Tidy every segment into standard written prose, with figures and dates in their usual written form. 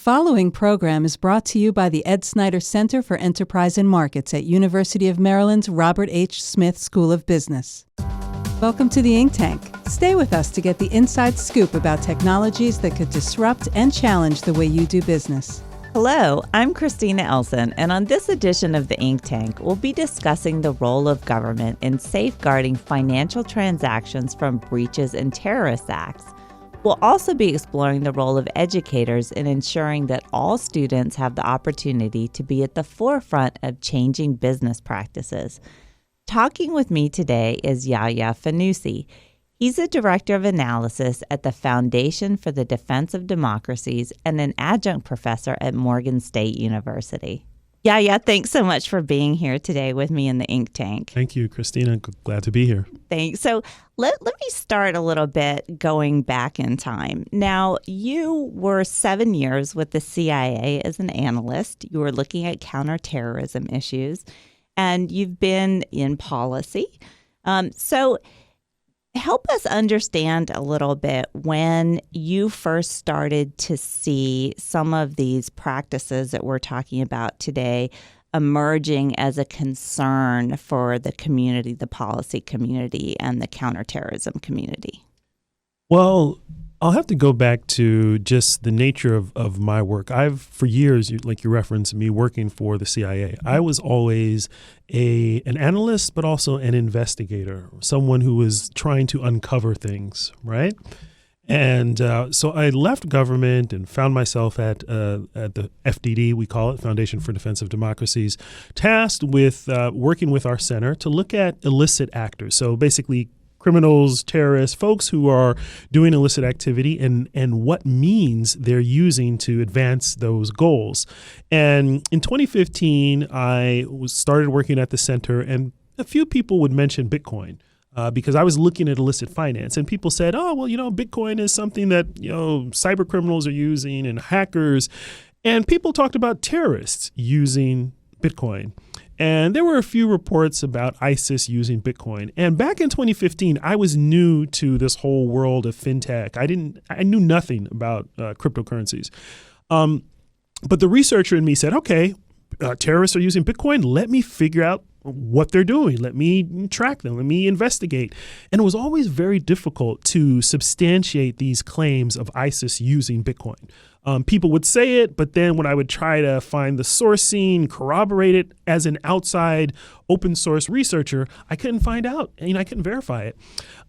following program is brought to you by the Ed Snyder Center for Enterprise and Markets at University of Maryland's Robert H. Smith School of Business. Welcome to the Ink Tank. Stay with us to get the inside scoop about technologies that could disrupt and challenge the way you do business. Hello, I'm Christina Elson, and on this edition of the Ink Tank, we'll be discussing the role of government in safeguarding financial transactions from breaches and terrorist acts. We'll also be exploring the role of educators in ensuring that all students have the opportunity to be at the forefront of changing business practices. Talking with me today is Yaya Fanusie. He's a director of analysis at the Foundation for the Defense of Democracies and an adjunct professor at Morgan State University. Yaya, thanks so much for being here today with me in the Ink Tank. Thank you, Christina. Glad to be here. Thanks. So let me start a little bit going back in time. Now, you were 7 years with the CIA as an analyst. You were looking at counterterrorism issues, and you've been in policy. So help us understand a little bit when you first started to see some of these practices that we're talking about today emerging as a concern for the community, the policy community, and the counterterrorism community. Well, I'll have to go back to just the nature of my work. For years, like you referenced, me working for the CIA, I was always an analyst, but also an investigator, someone who was trying to uncover things, right? And so I left government and found myself at the FDD, we call it, Foundation for Defense of Democracies, tasked with working with our center to look at illicit actors. So basically criminals, terrorists, folks who are doing illicit activity and what means they're using to advance those goals. And in 2015, I started working at the center, and a few people would mention Bitcoin. Because I was looking at illicit finance, and people said, oh, well, Bitcoin is something that, cyber criminals are using and hackers. And people talked about terrorists using Bitcoin. And there were a few reports about ISIS using Bitcoin. And back in 2015, I was new to this whole world of fintech. I knew nothing about cryptocurrencies. But the researcher in me said, okay, terrorists are using Bitcoin. Let me figure out what they're doing. Let me track them. Let me investigate. And it was always very difficult to substantiate these claims of ISIS using Bitcoin. People would say it, but then when I would try to find the sourcing, corroborate it as an outside open source researcher, I couldn't find out. I couldn't verify it.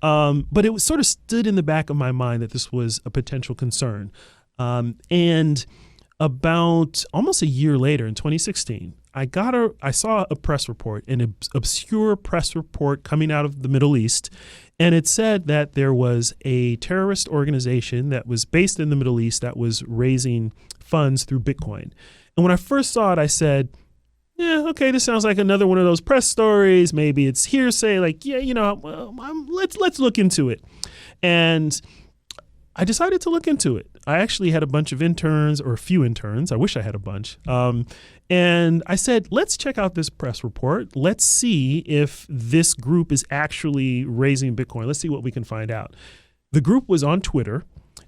But it was sort of stood in the back of my mind that this was a potential concern. And about almost a year later, in 2016, I saw a press report, an obscure press report coming out of the Middle East, and it said that there was a terrorist organization that was based in the Middle East that was raising funds through Bitcoin. And when I first saw it, I said, yeah, okay, this sounds like another one of those press stories. Maybe it's hearsay. Let's look into it. And I decided to look into it. I actually had a bunch of interns, or a few interns. I wish I had a bunch. And I said, let's check out this press report. Let's see if this group is actually raising Bitcoin. Let's see what we can find out. The group was on Twitter.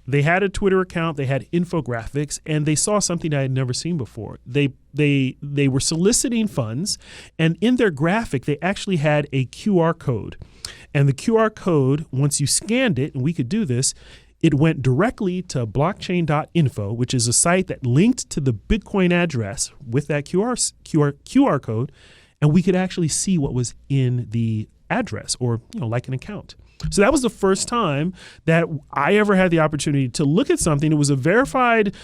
They had a Twitter account. They had infographics, and they saw something I had never seen before. They were soliciting funds, and in their graphic, they actually had a QR code. And the QR code, once you scanned it, and we could do this, it went directly to blockchain.info, which is a site that linked to the Bitcoin address with that QR code, and we could actually see what was in the address, or like an account. So that was the first time that I ever had the opportunity to look at something. It was a verified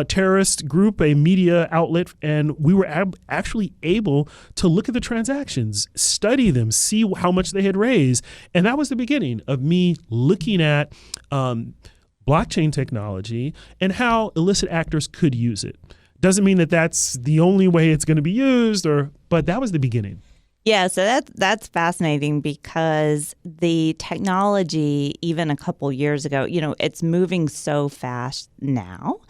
terrorist group, a media outlet, and we were actually able to look at the transactions, study them, see how much they had raised. And that was the beginning of me looking at blockchain technology and how illicit actors could use it. Doesn't mean that that's the only way it's going to be used, but that was the beginning. Yeah, so that's fascinating because the technology, even a couple years ago, it's moving so fast now.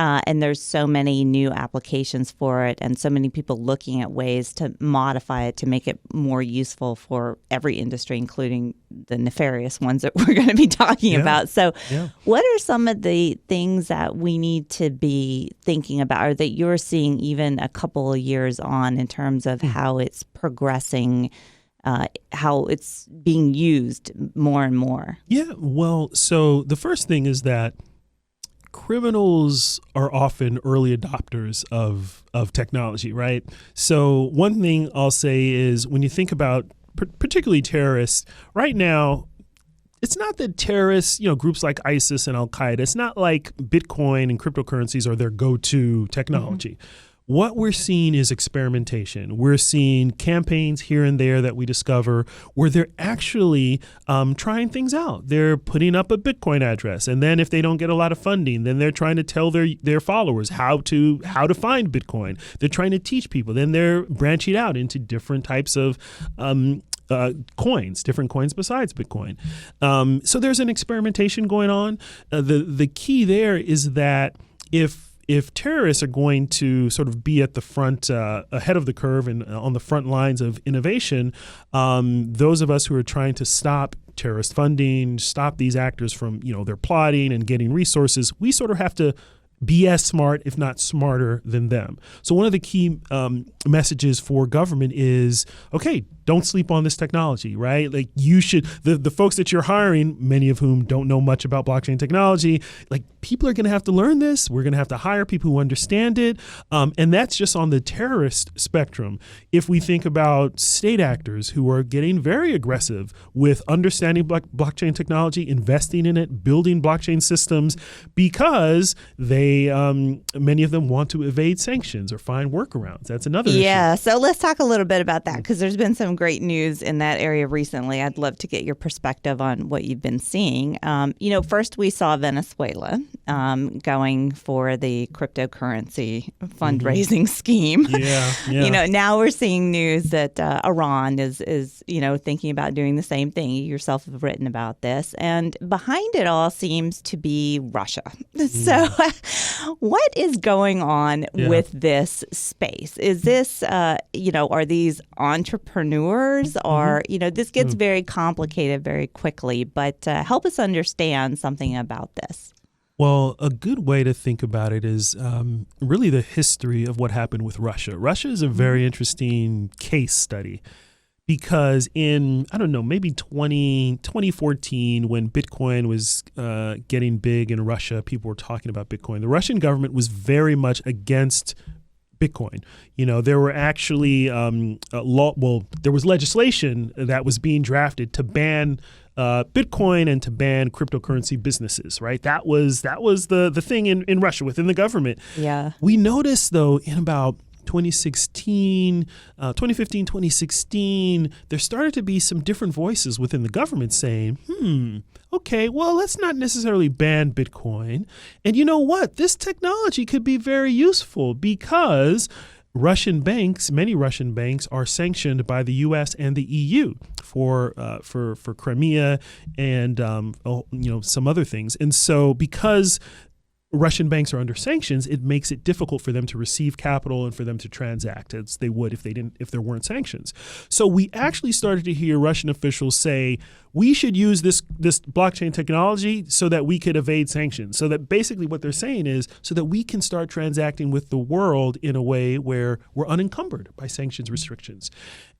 And there's so many new applications for it and so many people looking at ways to modify it to make it more useful for every industry, including the nefarious ones that we're going to be talking about. So what are some of the things that we need to be thinking about or that you're seeing even a couple of years on in terms of how it's progressing, how it's being used more and more? Yeah, well, so the first thing is that criminals are often early adopters of technology, right? So one thing I'll say is when you think about particularly terrorists, right now, it's not that terrorists, groups like ISIS and Al-Qaeda, it's not like Bitcoin and cryptocurrencies are their go-to technology. What we're seeing is experimentation. We're seeing campaigns here and there that we discover where they're actually trying things out. They're putting up a Bitcoin address, and then if they don't get a lot of funding, then they're trying to tell their followers how to find Bitcoin. They're trying to teach people. Then they're branching out into different types of coins, different coins besides Bitcoin. So there's an experimentation going on. The key there is that if terrorists are going to sort of be at the front, ahead of the curve and on the front lines of innovation, those of us who are trying to stop terrorist funding, stop these actors from, their plotting and getting resources, we sort of have to be as smart, if not smarter than them. So one of the key messages for government is, okay, don't sleep on this technology, right? Like you should, the folks that you're hiring, many of whom don't know much about blockchain technology, like people are going to have to learn this. We're going to have to hire people who understand it. And that's just on the terrorist spectrum. If we think about state actors who are getting very aggressive with understanding blockchain technology, investing in it, building blockchain systems, because they, many of them want to evade sanctions or find workarounds. That's another issue. Yeah. So let's talk a little bit about that because there's been some great news in that area recently. I'd love to get your perspective on what you've been seeing. First we saw Venezuela going for the cryptocurrency fundraising scheme. Yeah. Now we're seeing news that Iran is thinking about doing the same thing. You yourself have written about this. And behind it all seems to be Russia. So what is going on with this space? Is this, are these entrepreneurs or, this gets very complicated very quickly, but help us understand something about this. Well, a good way to think about it is really the history of what happened with Russia. Russia is a very interesting case study because in, maybe 2014, when Bitcoin was getting big in Russia, people were talking about Bitcoin. The Russian government was very much against Bitcoin. There were actually there was legislation that was being drafted to ban Bitcoin and to ban cryptocurrency businesses, right? That was the thing in Russia within the government. Yeah. We noticed, though, in about 2015, 2016, there started to be some different voices within the government saying, okay, well, let's not necessarily ban Bitcoin. And you know what? This technology could be very useful because many Russian banks are sanctioned by the U.S. and the EU for Crimea and some other things. And so because Russian banks are under sanctions, it makes it difficult for them to receive capital and for them to transact as they would if there weren't sanctions. So we actually started to hear Russian officials say, we should use this blockchain technology so that we could evade sanctions. So that basically what they're saying is so that we can start transacting with the world in a way where we're unencumbered by sanctions restrictions.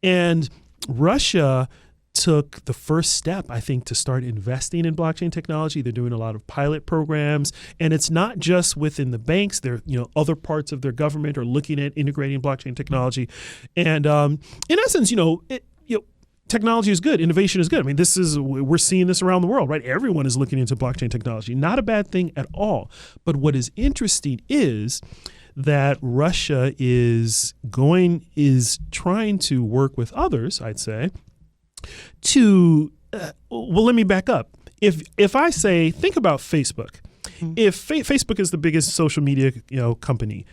And Russia took the first step, I think, to start investing in blockchain technology. They're doing a lot of pilot programs, and it's not just within the banks. There, other parts of their government are looking at integrating blockchain technology. And in essence, technology is good. Innovation is good. I mean, we're seeing this around the world, right? Everyone is looking into blockchain technology. Not a bad thing at all. But what is interesting is that Russia is trying to work with others, I'd say, let me back up. If I say, think about Facebook. If Facebook is the biggest social media company,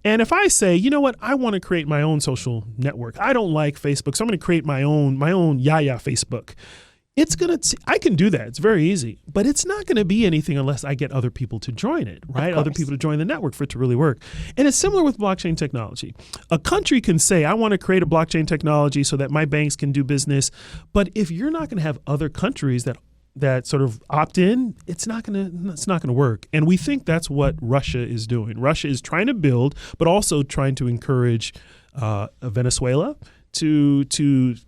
and if I say, you know what, I want to create my own social network. I don't like Facebook, so I'm going to create my own Yaya Facebook. I can do that. It's very easy, but it's not going to be anything unless I get other people to join it, right? Other people to join the network for it to really work. And it's similar with blockchain technology. A country can say, I want to create a blockchain technology so that my banks can do business. But if you're not going to have other countries that sort of opt in, it's not going to work. And we think that's what Russia is doing. Russia is trying to build, but also trying to encourage Venezuela to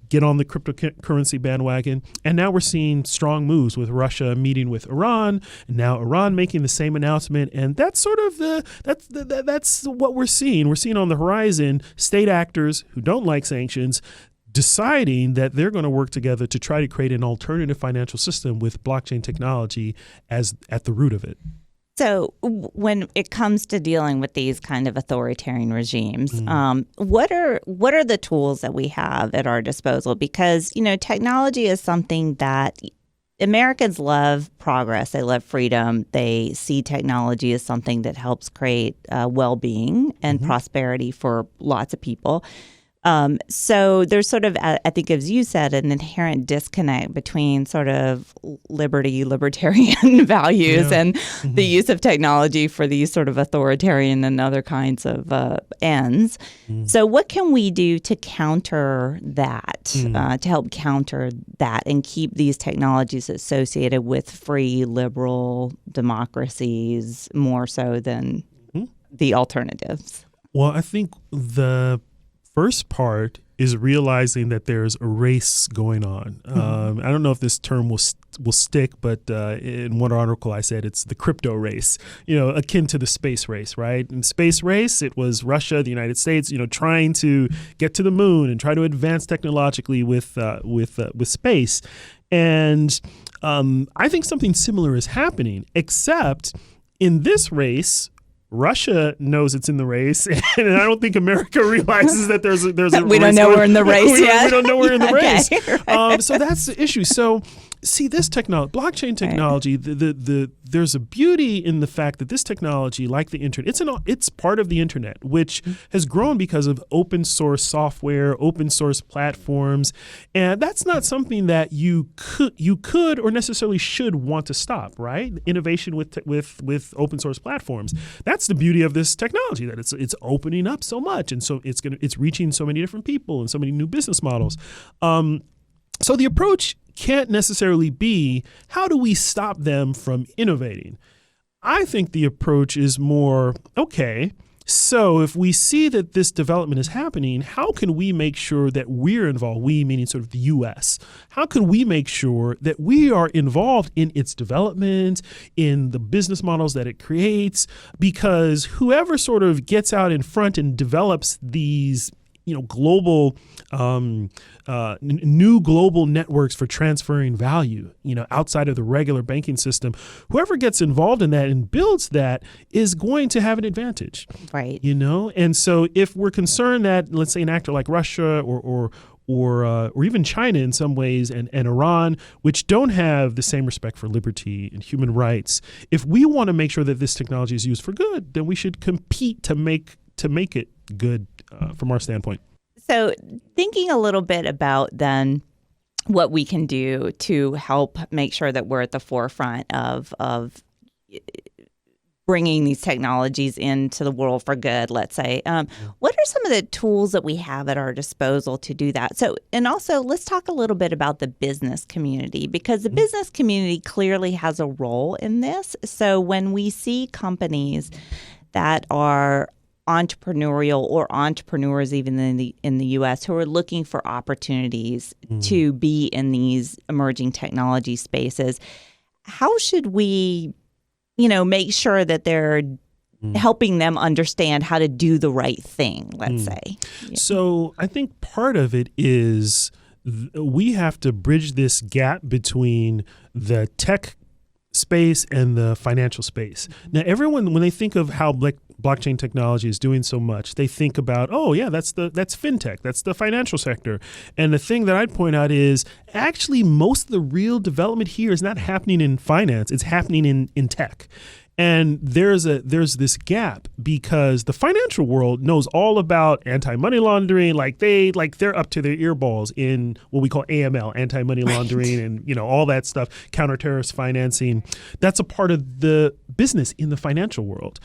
get on the cryptocurrency bandwagon. And now we're seeing strong moves with Russia meeting with Iran, and now Iran making the same announcement. And that's sort of that's what we're seeing. We're seeing on the horizon state actors who don't like sanctions deciding that they're going to work together to try to create an alternative financial system with blockchain technology as at the root of it. So when it comes to dealing with these kind of authoritarian regimes, what are the tools that we have at our disposal? Because, technology is something that Americans love progress. They love freedom. They see technology as something that helps create well-being and prosperity for lots of people. So there's sort of, I think, as you said, an inherent disconnect between sort of libertarian values and the use of technology for these sort of authoritarian and other kinds of ends. So what can we do to counter that, to help counter that and keep these technologies associated with free, liberal democracies more so than the alternatives? Well, I think the first part is realizing that there's a race going on. I don't know if this term will stick, but in one article I said it's the crypto race, akin to the space race, right? In space race, it was Russia, the United States, trying to get to the moon and try to advance technologically with space. And I think something similar is happening, except in this race, Russia knows it's in the race, and I don't think America realizes that there's a we don't know we're in the race yet. We don't know we're in the race. Right. So that's the issue. So see, this technology, blockchain technology, there's a beauty in the fact that this technology, like the internet, it's part of the internet, which has grown because of open source software, open source platforms, and that's not something that you could or necessarily should want to stop, right? Innovation with open source platforms. That's the beauty of this technology, that it's opening up so much, and so it's reaching so many different people and so many new business models. So the approach can't necessarily be, how do we stop them from innovating? I think the approach is more, okay, so if we see that this development is happening, how can we make sure that we're involved, we meaning sort of the U.S., how can we make sure that we are involved in its development, in the business models that it creates? Because whoever sort of gets out in front and develops these global, new global networks for transferring value, outside of the regular banking system, whoever gets involved in that and builds that is going to have an advantage. Right. And so if we're concerned that, let's say, an actor like Russia or even China in some ways and Iran, which don't have the same respect for liberty and human rights, if we want to make sure that this technology is used for good, then we should compete to make it good from our standpoint. So thinking a little bit about then what we can do to help make sure that we're at the forefront of bringing these technologies into the world for good, let's say. What are some of the tools that we have at our disposal to do that? So, and also let's talk a little bit about the business community, because the business community clearly has a role in this. So when we see companies that are entrepreneurial or entrepreneurs even in the U.S. who are looking for opportunities to be in these emerging technology spaces, how should we, make sure that they're helping them understand how to do the right thing, let's say? Yeah. So I think part of it is we have to bridge this gap between the tech space and the financial space. Now, everyone, when they think of how blockchain technology is doing so much, they think about, that's fintech, that's the financial sector. And the thing that I'd point out is actually most of the real development here is not happening in finance, it's happening in tech. And there's this gap because the financial world knows all about anti-money laundering, like they're up to their earballs in what we call AML, anti-money laundering, and all that stuff, counter-terrorist financing. That's a part of the business in the financial world.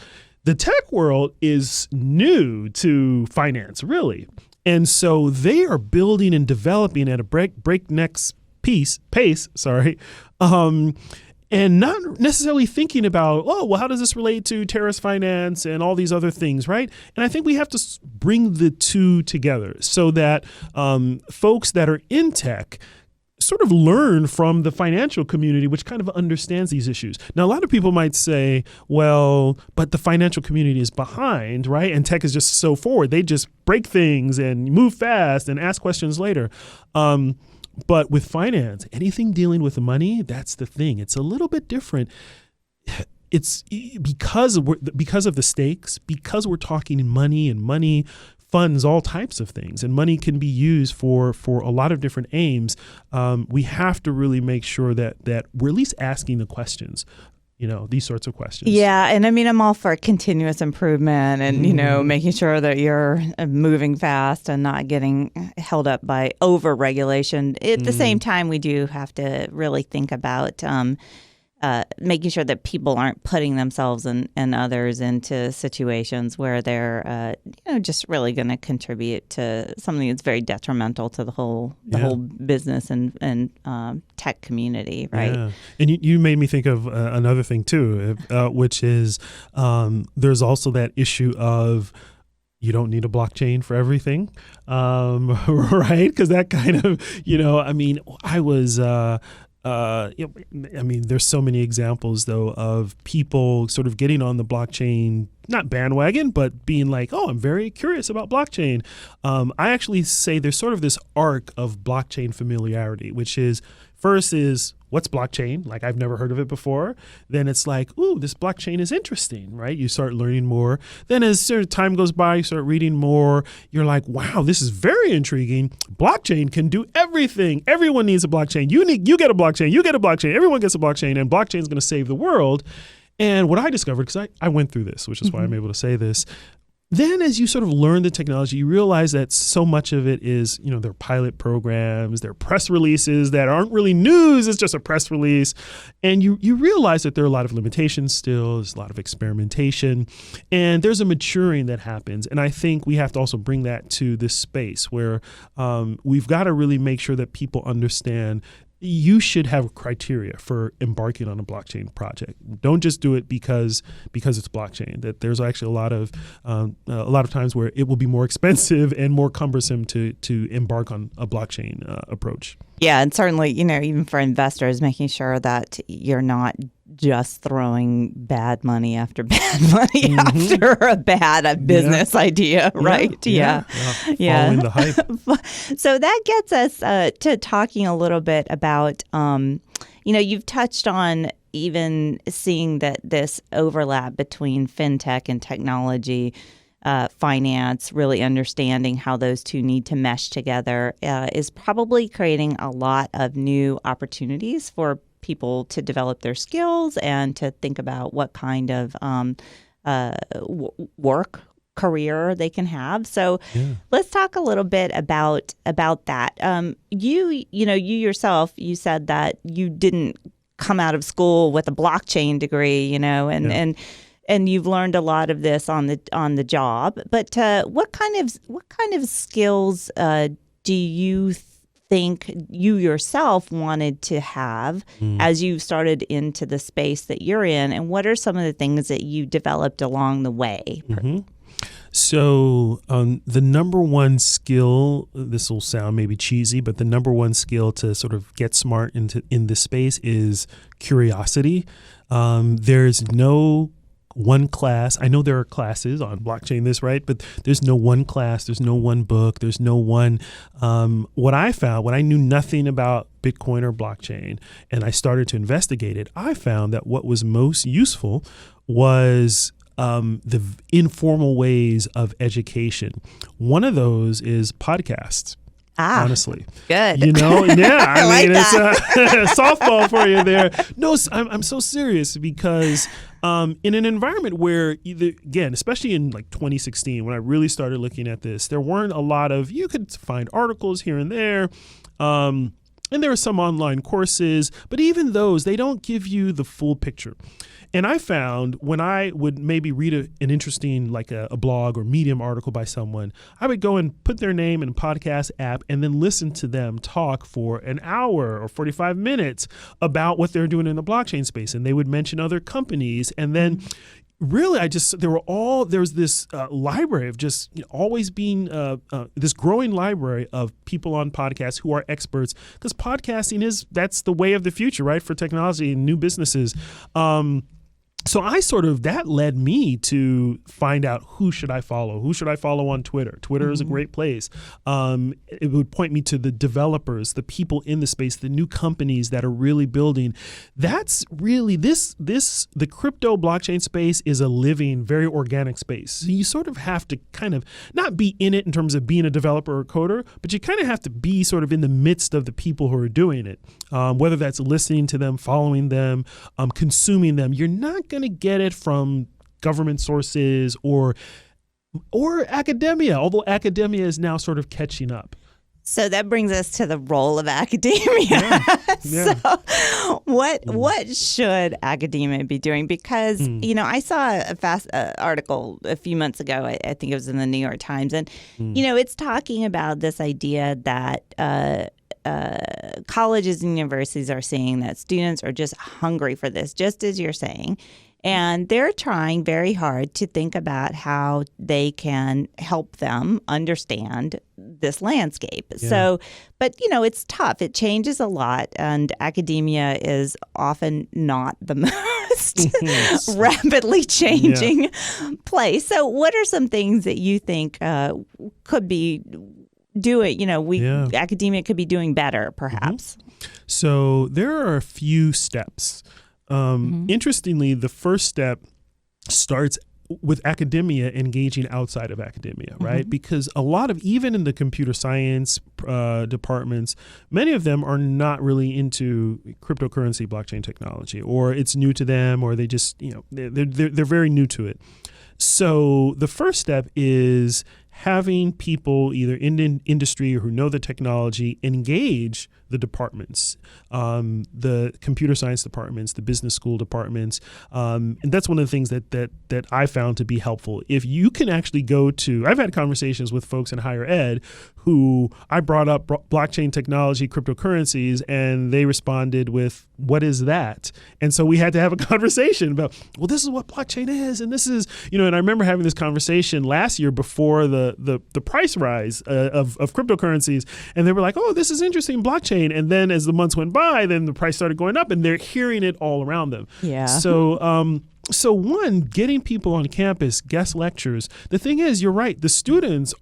The tech world is new to finance, really. And so they are building and developing at a breakneck pace, and not necessarily thinking about, how does this relate to terrorist finance and all these other things, right? And I think we have to bring the two together so that folks that are in tech sort of learn from the financial community, which kind of understands these issues. Now, a lot of people might say, well, but the financial community is behind, right? And tech is just so forward. They just break things and move fast and ask questions later. But with finance, anything dealing with money, that's the thing. It's a little bit different. It's because of the stakes, because we're talking money, and money funds all types of things, and money can be used for a lot of different aims. We have to really make sure that we're at least asking the questions. These sorts of questions. Yeah. And I mean, I'm all for continuous improvement and, making sure that you're moving fast and not getting held up by over-regulation. At the same time, we do have to really think about making sure that people aren't putting themselves and others into situations where they're, just really going to contribute to something that's very detrimental to the whole business and tech community, right? Yeah. And you made me think of another thing too, which is there's also that issue of you don't need a blockchain for everything, right? Because that kind of, I was. There's so many examples, though, of people sort of getting on the blockchain, not bandwagon, but being like, I'm very curious about blockchain. I actually say there's sort of this arc of blockchain familiarity, which is first is, what's blockchain? Like, I've never heard of it before. Then it's like, this blockchain is interesting, right? You start learning more. Then as sort of time goes by, you start reading more. You're like, wow, this is very intriguing. Blockchain can do everything. Everyone needs a blockchain. You get a blockchain. You get a blockchain. Everyone gets a blockchain, and blockchain is going to save the world. And what I discovered, because I went through this, which is why I'm able to say this, then as you sort of learn the technology, you realize that so much of it is, they're pilot programs, they're press releases that aren't really news, it's just a press release. And you realize that there are a lot of limitations still, there's a lot of experimentation, and there's a maturing that happens. And I think we have to also bring that to this space where we've got to really make sure that people understand you should have criteria for embarking on a blockchain project. Don't just do it because it's blockchain. That there's actually a lot of times where it will be more expensive and more cumbersome to embark on a blockchain approach. Yeah, and certainly, even for investors, making sure that you're not just throwing bad money after bad money after a bad business idea, right? Yeah. Following the hype. So that gets us to talking a little bit about, you've touched on even seeing that this overlap between fintech and technology, finance, really understanding how those two need to mesh together is probably creating a lot of new opportunities for people to develop their skills and to think about what kind of work career they can have. So let's talk a little bit about that. You yourself, you said that you didn't come out of school with a blockchain degree, and you've learned a lot of this on the job. But what kind of skills do you think you yourself wanted to have as you started into the space that you're in, and what are some of the things that you developed along the way? So the number one skill, this will sound maybe cheesy, but the number one skill to sort of get smart in this space is curiosity. There's no one class. I know there are classes on blockchain, right? But there's no one class, there's no one book, there's no one. What I found when I knew nothing about Bitcoin or blockchain and I started to investigate it, I found that what was most useful was the informal ways of education. One of those is podcasts. Honestly, good. I mean, like it's a softball for you there. No, I'm so serious because in an environment where again, especially in like 2016, when I really started looking at this, there weren't a lot of, you could find articles here and there. And there are some online courses, but even those, they don't give you the full picture. And I found when I would maybe read an interesting, like a blog or Medium article by someone, I would go and put their name in a podcast app and then listen to them talk for an hour or 45 minutes about what they're doing in the blockchain space. And they would mention other companies. And then really, there's this library of just always being this growing library of people on podcasts who are experts, because podcasting that's the way of the future, right? For technology and new businesses. So that led me to find out who should I follow? Who should I follow on Twitter? Twitter is a great place. It would point me to the developers, the people in the space, the new companies that are really building. That's really the crypto blockchain space is a living, very organic space. So you sort of have to kind of not be in it in terms of being a developer or coder, but you kind of have to be sort of in the midst of the people who are doing it, whether that's listening to them, following them, consuming them. You're not going to get it from government sources or academia, although academia is now sort of catching up. So that brings us to the role of academia. Yeah. So what should academia be doing? Because, I saw a fast article a few months ago, I think it was in the New York Times, and, it's talking about this idea that colleges and universities are seeing that students are just hungry for this, just as you're saying. And they're trying very hard to think about how they can help them understand this landscape. Yeah. So, but, it's tough. It changes a lot. And academia is often not the most rapidly changing place. So what are some things that you think could be doing, academia could be doing better, perhaps? So there are a few steps. Interestingly, the first step starts with academia engaging outside of academia, right? Because a lot of, even in the computer science departments, many of them are not really into cryptocurrency blockchain technology, or it's new to them, or they just, they're very new to it. So the first step is having people either in industry or who know the technology engage the departments, the computer science departments, the business school departments. And that's one of the things that I found to be helpful. If you can actually go to, I've had conversations with folks in higher ed who I brought up blockchain technology, cryptocurrencies, and they responded with, what is that? And so we had to have a conversation about, well, this is what blockchain is. And this is, and I remember having this conversation last year before the price rise of cryptocurrencies. And they were like, oh, this is interesting, blockchain. And then as the months went by, then the price started going up and they're hearing it all around them. Yeah. So, one, getting people on campus, guest lectures. The thing is, you're right. The students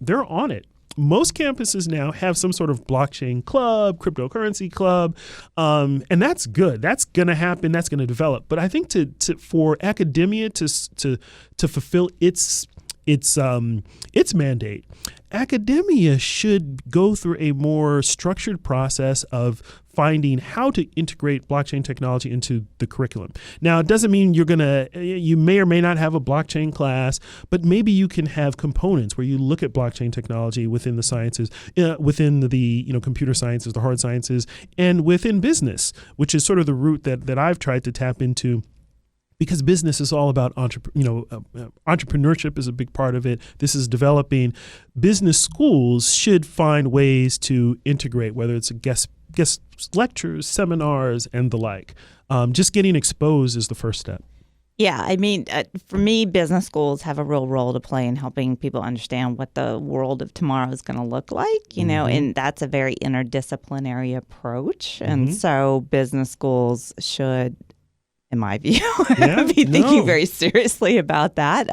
they're on it. Most campuses now have some sort of blockchain club, cryptocurrency club, and that's good. That's going to happen. That's going to develop. But I think for academia to fulfill its mandate, academia should go through a more structured process of finding how to integrate blockchain technology into the curriculum. Now, it doesn't mean you may or may not have a blockchain class, but maybe you can have components where you look at blockchain technology within the sciences, within the computer sciences, the hard sciences, and within business, which is sort of the route that I've tried to tap into. Because business is all about entrepreneurship is a big part of it. This is developing. Business schools should find ways to integrate, whether it's guest lectures, seminars, and the like. Just getting exposed is the first step. Yeah, I mean, for me, business schools have a real role to play in helping people understand what the world of tomorrow is going to look like, and that's a very interdisciplinary approach. And so business schools should, in my view, be thinking very seriously about that.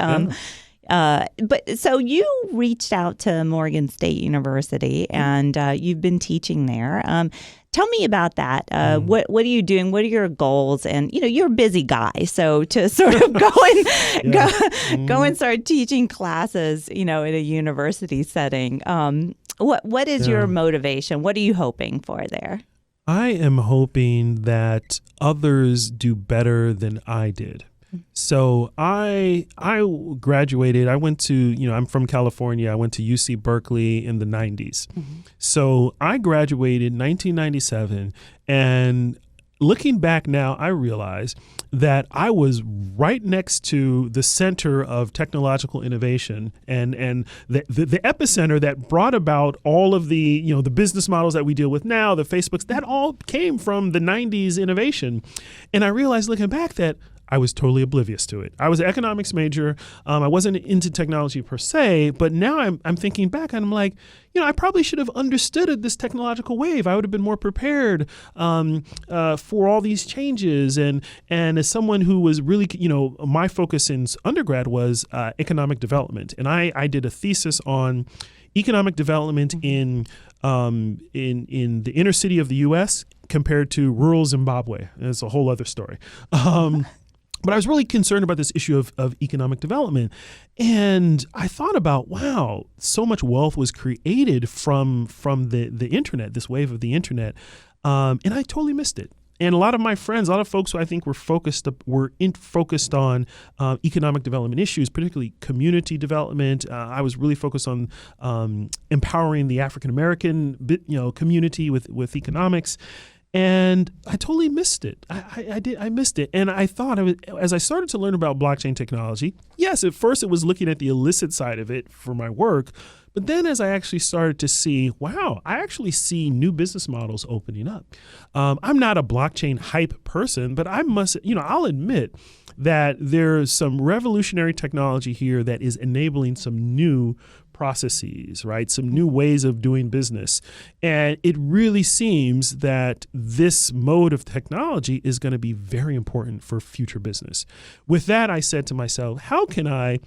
But so you reached out to Morgan State University and you've been teaching there. Tell me about that. What are you doing? What are your goals? And you're a busy guy, so to sort of go and start teaching classes, in a university setting. What is your motivation? What are you hoping for there? I am hoping that others do better than I did. So I graduated. I went to, I'm from California. I went to UC Berkeley in the 90s. So I graduated in 1997, and looking back now, I realize that I was right next to the center of technological innovation and the epicenter that brought about all of the, the business models that we deal with now, the Facebooks, that all came from the 90s innovation. And I realized looking back that I was totally oblivious to it. I was an economics major. I wasn't into technology per se, but now I'm thinking back and I'm like, I probably should have understood this technological wave. I would have been more prepared for all these changes. And as someone who was really, my focus in undergrad was economic development, and I did a thesis on economic development in the inner city of the U.S. compared to rural Zimbabwe. It's a whole other story. But I was really concerned about this issue of economic development. And I thought about, wow, so much wealth was created from the internet, this wave of the internet. And I totally missed it. And a lot of my friends, a lot of folks who I think were focused on economic development issues, particularly community development. I was really focused on empowering the African American community with economics. And I totally missed it. I missed it. And I thought, as I started to learn about blockchain technology, yes, at first it was looking at the illicit side of it for my work. But then as I actually started to see, wow, I actually see new business models opening up. I'm not a blockchain hype person, but I must, I'll admit that there's some revolutionary technology here that is enabling some new processes, right? Some new ways of doing business. And it really seems that this mode of technology is going to be very important for future business. With that, I said to myself, how can I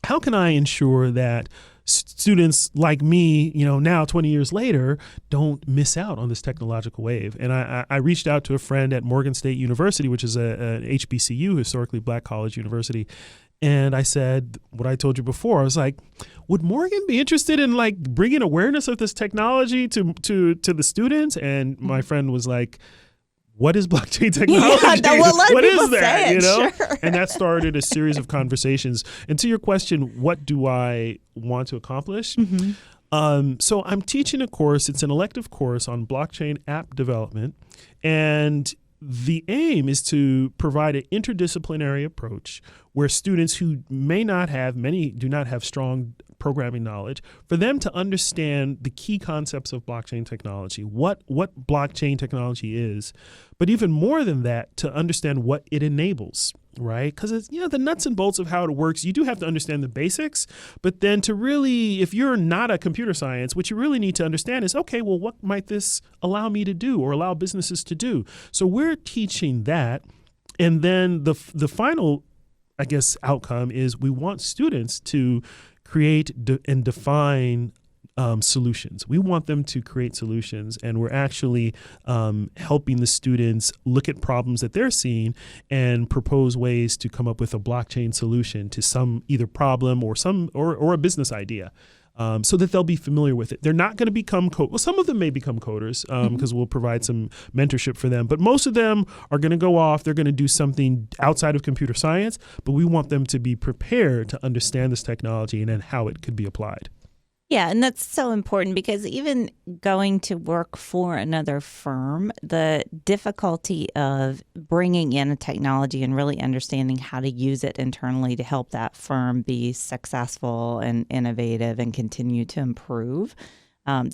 ensure that students like me, now 20 years later, don't miss out on this technological wave? And I reached out to a friend at Morgan State University, which is an HBCU, historically black college university. And I said what I told you before. I was like, would Morgan be interested in bringing awareness of this technology to the students? And my friend was like, what is blockchain technology? What is that? Sure. And that started a series of conversations. And to your question, what do I want to accomplish? So I'm teaching a course. It's an elective course on blockchain app development. And the aim is to provide an interdisciplinary approach where students who many do not have strong programming knowledge, for them to understand the key concepts of blockchain technology, what blockchain technology is, but even more than that, to understand what it enables, right? Because it's, the nuts and bolts of how it works, you do have to understand the basics, but then to really, if you're not a computer science, what you really need to understand is, okay, well, what might this allow me to do or allow businesses to do? So we're teaching that. And then the final, I guess, outcome is we want students to create and define solutions. We want them to create solutions, and we're actually helping the students look at problems that they're seeing and propose ways to come up with a blockchain solution to some either problem or a business idea. So that they'll be familiar with it. They're not going to become some of them may become coders because we'll provide some mentorship for them. But most of them are going to go off. They're going to do something outside of computer science. But we want them to be prepared to understand this technology and then how it could be applied. Yeah, and that's so important because even going to work for another firm, the difficulty of bringing in a technology and really understanding how to use it internally to help that firm be successful and innovative and continue to improve.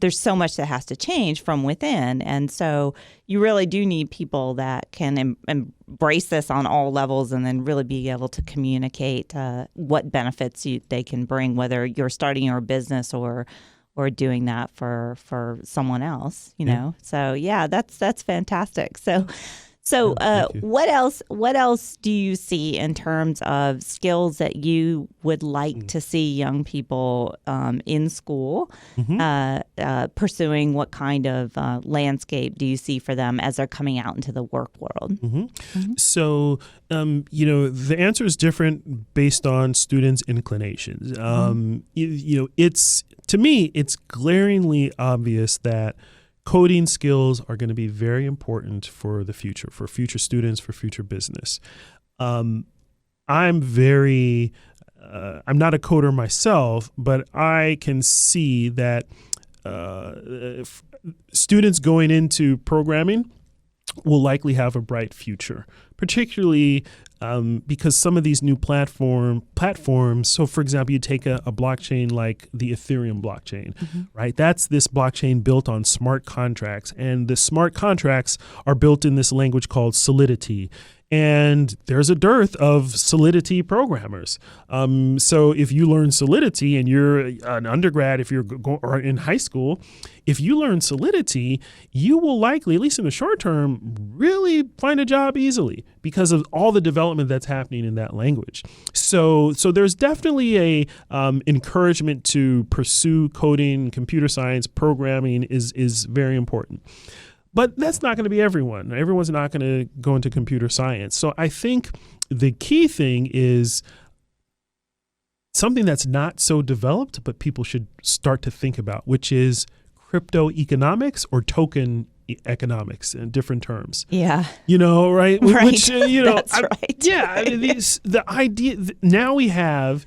There's so much that has to change from within. And so you really do need people that can embrace this on all levels and then really be able to communicate what benefits they can bring, whether you're starting your business or doing that for someone else, know. So, yeah, that's fantastic. So what else do you see in terms of skills that you would like to see young people in school pursuing? What kind of landscape do you see for them as they're coming out into the work world? So, the answer is different based on students' inclinations. To me, it's glaringly obvious that coding skills are going to be very important for the future, for future students, for future business. I'm very, I'm not a coder myself, but I can see that students going into programming will likely have a bright future, particularly because some of these new platforms. So, for example, you take a blockchain like the Ethereum blockchain, right? That's this blockchain built on smart contracts, and the smart contracts are built in this language called Solidity. And there's a dearth of Solidity programmers. So if you learn Solidity and you're an undergrad, if you're or in high school, if you learn Solidity, you will likely, at least in the short term, really find a job easily because of all the development that's happening in that language. So there's definitely a encouragement to pursue coding, computer science, programming is very important. But that's not going to be everyone. Everyone's not going to go into computer science. So I think the key thing is something that's not so developed, but people should start to think about, which is crypto economics or token economics in different terms. Yeah. Right? Right. Which, That's right. Yeah. The idea, now we have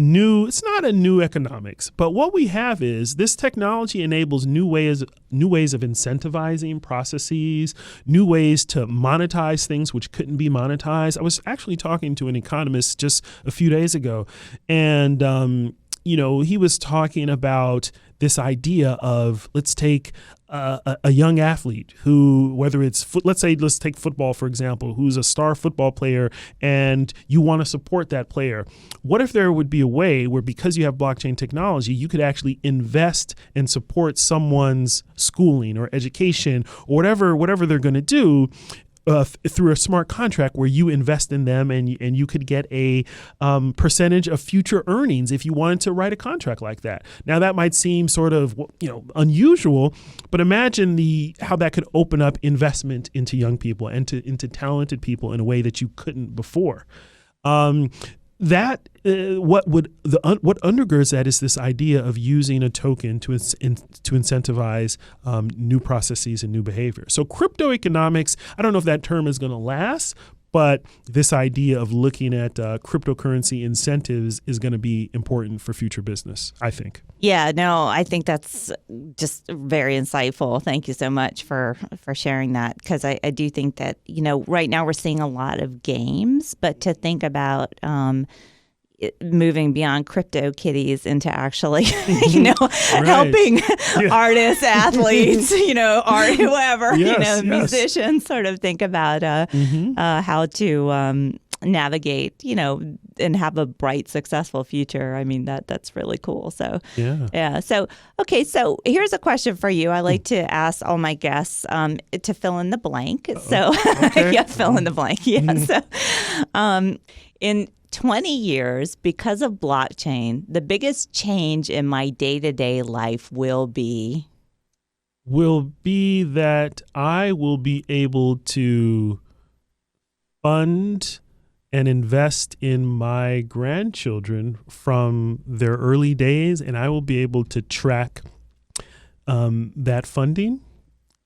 it's not a new economics, but what we have is this technology enables new ways of incentivizing processes, new ways to monetize things which couldn't be monetized. I was actually talking to an economist just a few days ago, and he was talking about this idea of, let's take a young athlete who, whether it's, let's take football, for example, who's a star football player and you want to support that player. What if there would be a way where, because you have blockchain technology, you could actually invest and support someone's schooling or education or whatever they're going to do through a smart contract where you invest in them and you could get a percentage of future earnings if you wanted to write a contract like that. Now, that might seem sort of unusual, but imagine how that could open up investment into young people and into talented people in a way that you couldn't before. What undergirds that is this idea of using a token to incentivize new processes and new behavior. So crypto economics, I don't know if that term is going to last, but this idea of looking at cryptocurrency incentives is going to be important for future business, I think. Yeah, no, I think that's just very insightful. Thank you so much for sharing that, because I do think that, right now we're seeing a lot of games, but to think about moving beyond crypto kitties into actually, helping artists, athletes, art, whoever, musicians sort of think about how to navigate, and have a bright, successful future. I mean, that's really cool. So, yeah. So, okay. So here's a question for you. I like to ask all my guests to fill in the blank. So, okay. Fill in the blank. Yeah. So, in 20 years, because of blockchain, the biggest change in my day-to-day life will be that I will be able to fund and invest in my grandchildren from their early days, and I will be able to track that funding,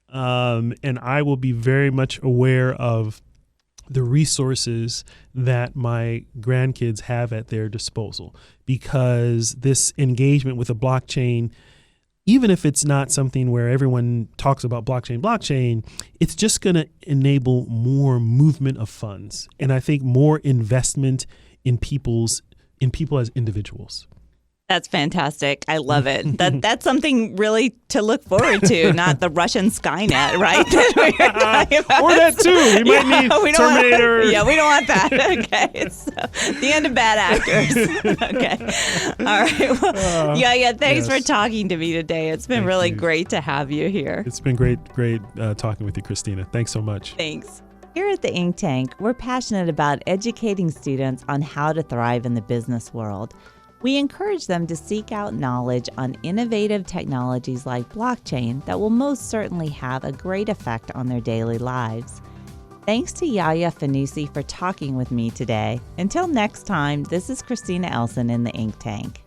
and I will be very much aware of the resources that my grandkids have at their disposal, because this engagement with a blockchain, even if it's not something where everyone talks about blockchain, it's just going to enable more movement of funds. And I think more investment in people as individuals. That's fantastic. I love it. That's something really to look forward to, not the Russian Skynet, right? Or that too. We might need Terminator. We don't want that. Okay. So, the end of bad actors. Okay. All right. Well, thanks for talking to me today. It's been really great to have you here. It's been great talking with you, Christina. Thanks so much. Thanks. Here at the Ink Tank, we're passionate about educating students on how to thrive in the business world. We encourage them to seek out knowledge on innovative technologies like blockchain that will most certainly have a great effect on their daily lives. Thanks to Yaya Fanusie for talking with me today. Until next time, this is Christina Elson in the Ink Tank.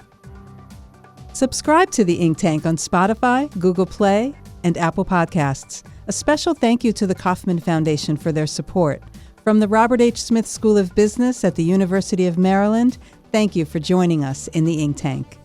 Subscribe to the Ink Tank on Spotify, Google Play, and Apple Podcasts. A special thank you to the Kauffman Foundation for their support. From the Robert H. Smith School of Business at the University of Maryland, thank you for joining us in the Ink Tank.